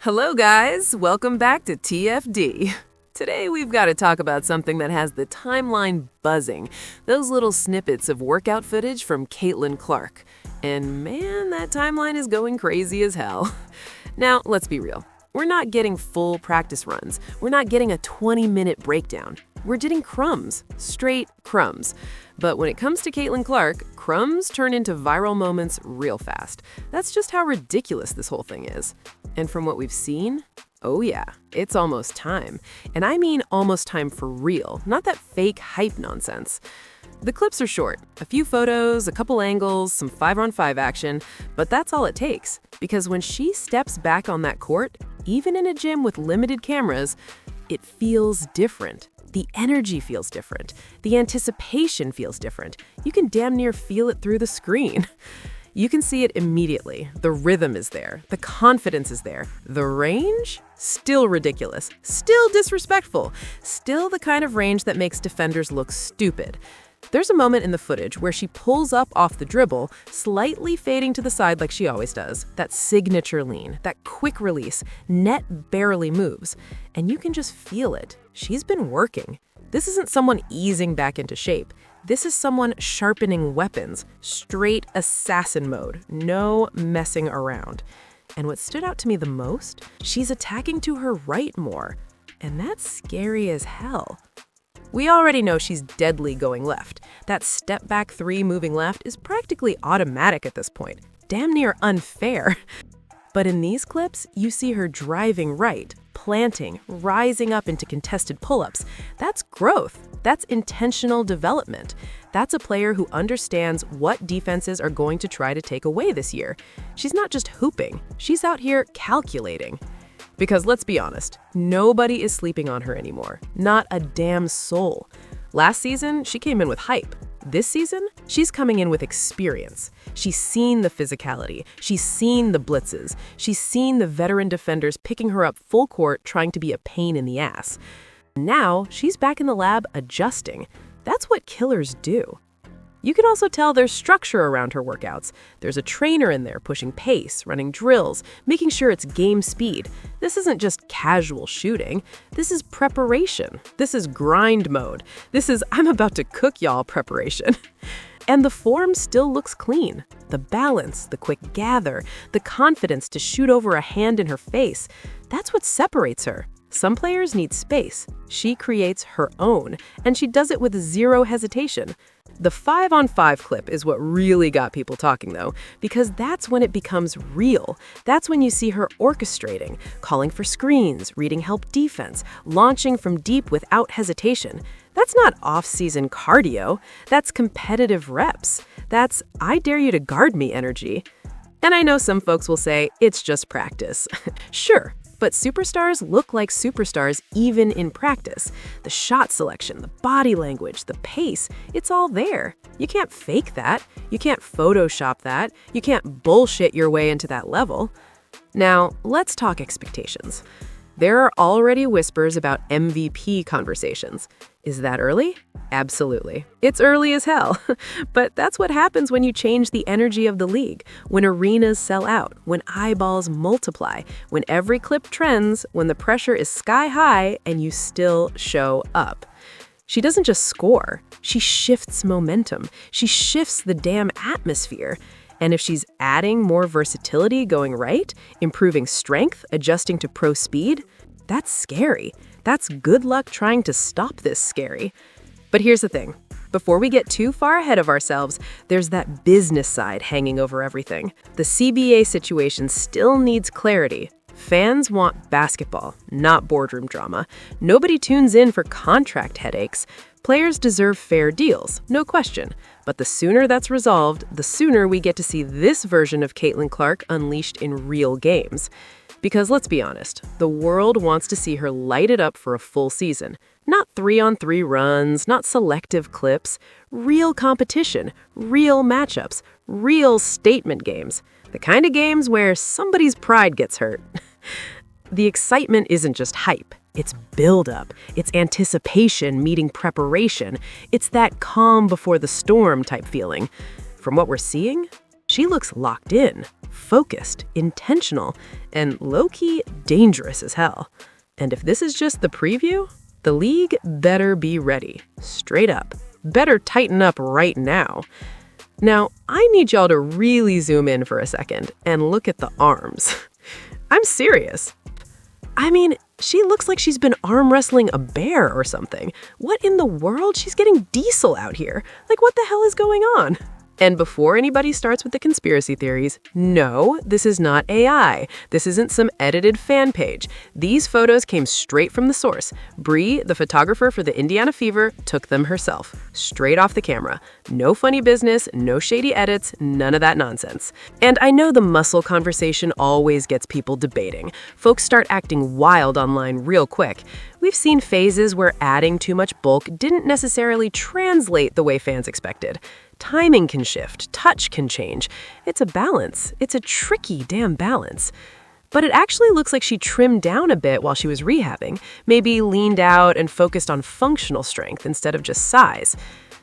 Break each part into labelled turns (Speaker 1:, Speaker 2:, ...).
Speaker 1: Hello guys, welcome back to TFD. Today we've got to talk about something that has the timeline buzzing, those little snippets of workout footage from Caitlin Clark. And man, that timeline is going crazy as hell. Now, let's be real. We're not getting full practice runs. We're not getting a 20-minute breakdown. We're getting crumbs, straight crumbs. But when it comes to Caitlin Clark, crumbs turn into viral moments real fast. That's just how ridiculous this whole thing is. And from what we've seen, oh yeah, it's almost time. And I mean almost time for real, not that fake hype nonsense. The clips are short, a few photos, a couple angles, some 5-on-5 action, but that's all it takes. Because when she steps back on that court, even in a gym with limited cameras, it feels different. The energy feels different. The anticipation feels different. You can damn near feel it through the screen. You can see it immediately. The rhythm is there. The confidence is there. The range? Still ridiculous. Still disrespectful. Still the kind of range that makes defenders look stupid. There's a moment in the footage where she pulls up off the dribble, slightly fading to the side like she always does. That signature lean, that quick release, net barely moves. And you can just feel it. She's been working. This isn't someone easing back into shape. This is someone sharpening weapons, straight assassin mode, no messing around. And what stood out to me the most, she's attacking to her right more. And that's scary as hell. We already know she's deadly going left. That step back three moving left is practically automatic at this point. Damn near unfair. But in these clips, you see her driving right, planting, rising up into contested pull-ups. That's growth. That's intentional development. That's a player who understands what defenses are going to try to take away this year. She's not just hooping. She's out here calculating. Because let's be honest, nobody is sleeping on her anymore. Not a damn soul. Last season, she came in with hype. This season, she's coming in with experience. She's seen the physicality. She's seen the blitzes. She's seen the veteran defenders picking her up full court trying to be a pain in the ass. Now, she's back in the lab adjusting. That's what killers do. You can also tell there's structure around her workouts. There's a trainer in there pushing pace, running drills, making sure it's game speed. This isn't just casual shooting. This is preparation. This is grind mode. This is I'm about to cook y'all preparation. And the form still looks clean. The balance, the quick gather, the confidence to shoot over a hand in her face. That's what separates her. Some players need space. She creates her own, and she does it with zero hesitation. The 5-on-5 clip is what really got people talking, though, because that's when it becomes real. That's when you see her orchestrating, calling for screens, reading help defense, launching from deep without hesitation. That's not off-season cardio. That's competitive reps. That's I dare you to guard me energy. And I know some folks will say, it's just practice. Sure. But superstars look like superstars even in practice. The shot selection, the body language, the pace, it's all there. You can't fake that. You can't Photoshop that. You can't bullshit your way into that level. Now, let's talk expectations. There are already whispers about MVP conversations. Is that early? Absolutely. It's early as hell. But that's what happens when you change the energy of the league, when arenas sell out, when eyeballs multiply, when every clip trends, when the pressure is sky high and you still show up. She doesn't just score. She shifts momentum. She shifts the damn atmosphere. And if she's adding more versatility going right, improving strength, adjusting to pro speed, that's scary. That's good luck trying to stop this scary. But here's the thing. Before we get too far ahead of ourselves, there's that business side hanging over everything. The CBA situation still needs clarity. Fans want basketball, not boardroom drama. Nobody tunes in for contract headaches. Players deserve fair deals, no question. But the sooner that's resolved, the sooner we get to see this version of Caitlin Clark unleashed in real games. Because let's be honest, the world wants to see her light it up for a full season. Not 3-on-3 runs, not selective clips. Real competition, real matchups, real statement games. The kind of games where somebody's pride gets hurt. The excitement isn't just hype. It's build-up. It's anticipation meeting preparation. It's that calm before the storm type feeling. From what we're seeing, She looks locked in, focused, intentional, and low-key dangerous as hell. And if this is just the preview, the league better be ready. Straight up. Better tighten up right now. Now, I need y'all to really zoom in for a second and look at the arms. I'm serious. I mean, she looks like she's been arm wrestling a bear or something. What in the world? She's getting diesel out here. Like, what the hell is going on? And before anybody starts with the conspiracy theories, no, this is not AI. This isn't some edited fan page. These photos came straight from the source. Bree, the photographer for the Indiana Fever, took them herself, straight off the camera. No funny business, no shady edits, none of that nonsense. And I know the muscle conversation always gets people debating. Folks start acting wild online real quick. We've seen phases where adding too much bulk didn't necessarily translate the way fans expected. Timing can shift, touch can change. It's a balance. It's a tricky damn balance. But it actually looks like she trimmed down a bit while she was rehabbing, maybe leaned out and focused on functional strength instead of just size.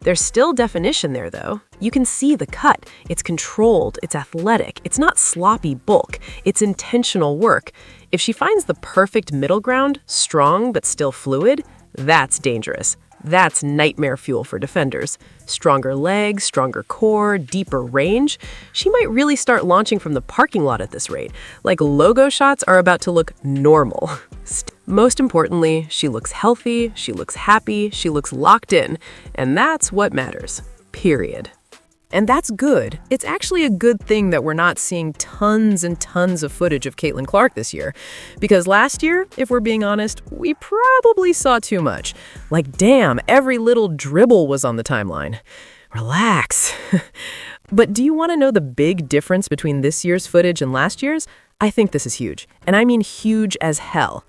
Speaker 1: There's still definition there, though. You can see the cut. It's controlled, it's athletic, it's not sloppy bulk, it's intentional work. If she finds the perfect middle ground, strong but still fluid, that's dangerous. That's nightmare fuel for defenders. Stronger legs, stronger core, deeper range. She might really start launching from the parking lot at this rate. Like logo shots are about to look normal. Most importantly, she looks healthy, she looks happy, she looks locked in. And that's what matters. Period. And that's good. It's actually a good thing that we're not seeing tons and tons of footage of Caitlin Clark this year. Because last year, if we're being honest, we probably saw too much. Like, damn, every little dribble was on the timeline. Relax. But do you want to know the big difference between this year's footage and last year's? I think this is huge. And I mean huge as hell.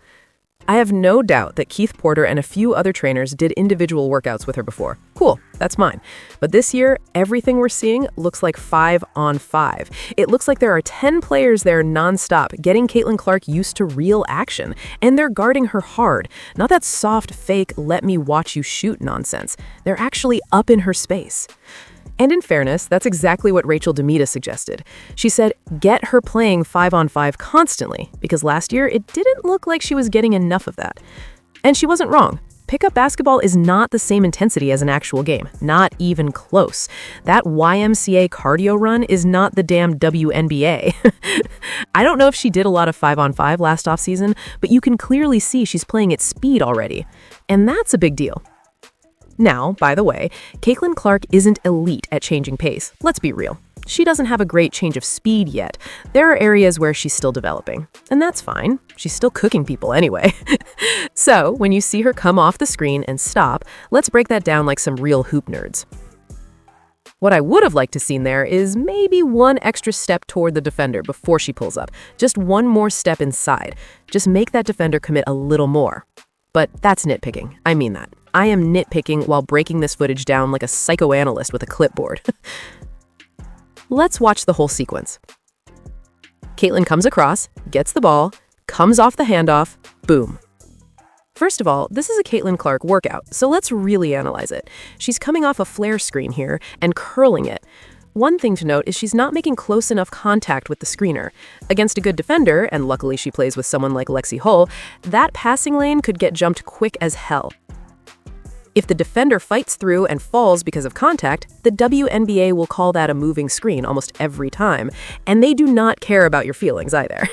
Speaker 1: I have no doubt that Keith Porter and a few other trainers did individual workouts with her before. Cool, that's mine. But this year, everything we're seeing looks like 5-on-5. It looks like there are 10 players there nonstop, getting Caitlin Clark used to real action. And they're guarding her hard. Not that soft, fake, let me watch you shoot nonsense. They're actually up in her space. And in fairness, that's exactly what Rachel Demita suggested. She said, get her playing 5-on-5 constantly, because last year it didn't look like she was getting enough of that. And she wasn't wrong. Pickup basketball is not the same intensity as an actual game, not even close. That YMCA cardio run is not the damn WNBA. I don't know if she did a lot of 5-on-5 last offseason, but you can clearly see she's playing at speed already. And that's a big deal. Now, by the way, Caitlin Clark isn't elite at changing pace. Let's be real. She doesn't have a great change of speed yet. There are areas where she's still developing. And that's fine. She's still cooking people anyway. So, when you see her come off the screen and stop, let's break that down like some real hoop nerds. What I would have liked to seen there is maybe one extra step toward the defender before she pulls up. Just one more step inside. Just make that defender commit a little more. But that's nitpicking. I mean that. I am nitpicking while breaking this footage down like a psychoanalyst with a clipboard. Let's watch the whole sequence. Caitlin comes across, gets the ball, comes off the handoff, boom. First of all, this is a Caitlin Clark workout, so let's really analyze it. She's coming off a flare screen here and curling it. One thing to note is she's not making close enough contact with the screener. Against a good defender, and luckily she plays with someone like Lexi Hull, that passing lane could get jumped quick as hell. If the defender fights through and falls because of contact, the WNBA will call that a moving screen almost every time, and they do not care about your feelings either.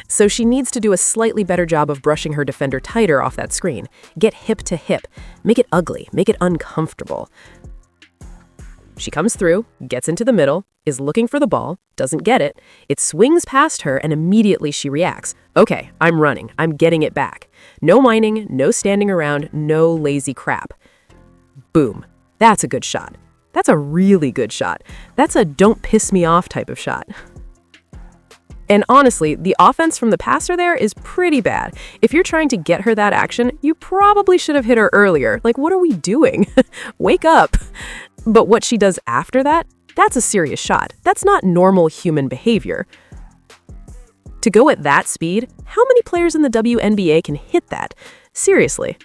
Speaker 1: So she needs to do a slightly better job of brushing her defender tighter off that screen. Get hip to hip. Make it ugly. Make it uncomfortable. She comes through, gets into the middle, is looking for the ball, doesn't get it. It swings past her, and immediately she reacts. Okay, I'm running. I'm getting it back. No whining, no standing around, no lazy crap. Boom. That's a good shot. That's a really good shot. That's a don't piss me off type of shot. And honestly, the offense from the passer there is pretty bad. If you're trying to get her that action, you probably should have hit her earlier. Like, what are we doing? Wake up. But what she does after that, that's a serious shot. That's not normal human behavior. To go at that speed, how many players in the WNBA can hit that? Seriously.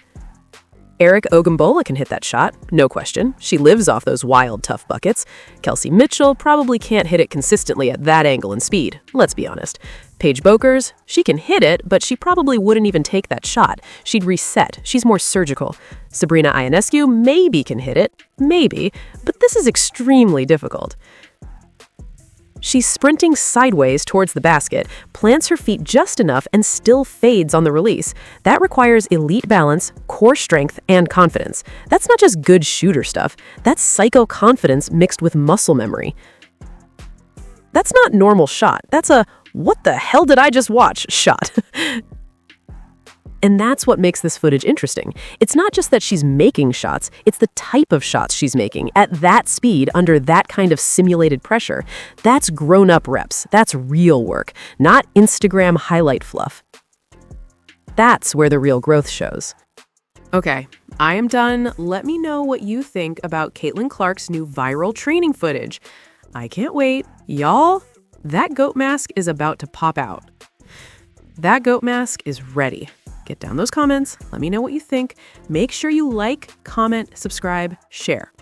Speaker 1: Eric Ogumbola can hit that shot, no question. She lives off those wild, tough buckets. Kelsey Mitchell probably can't hit it consistently at that angle and speed, let's be honest. Paige Bokers, she can hit it, but she probably wouldn't even take that shot. She'd reset. She's more surgical. Sabrina Ionescu maybe can hit it, maybe, but this is extremely difficult. She's sprinting sideways towards the basket, plants her feet just enough, and still fades on the release. That requires elite balance, core strength, and confidence. That's not just good shooter stuff. That's psycho-confidence mixed with muscle memory. That's not normal shot. That's a "what the hell did I just watch" shot. And that's what makes this footage interesting. It's not just that she's making shots, it's the type of shots she's making at that speed under that kind of simulated pressure. That's grown-up reps. That's real work, not Instagram highlight fluff. That's where the real growth shows. Okay, I am done. Let me know what you think about Caitlin Clark's new viral training footage. I can't wait. Y'all, that goat mask is about to pop out. That goat mask is ready. Get down those comments. Let me know what you think. Make sure you like, comment, subscribe, share.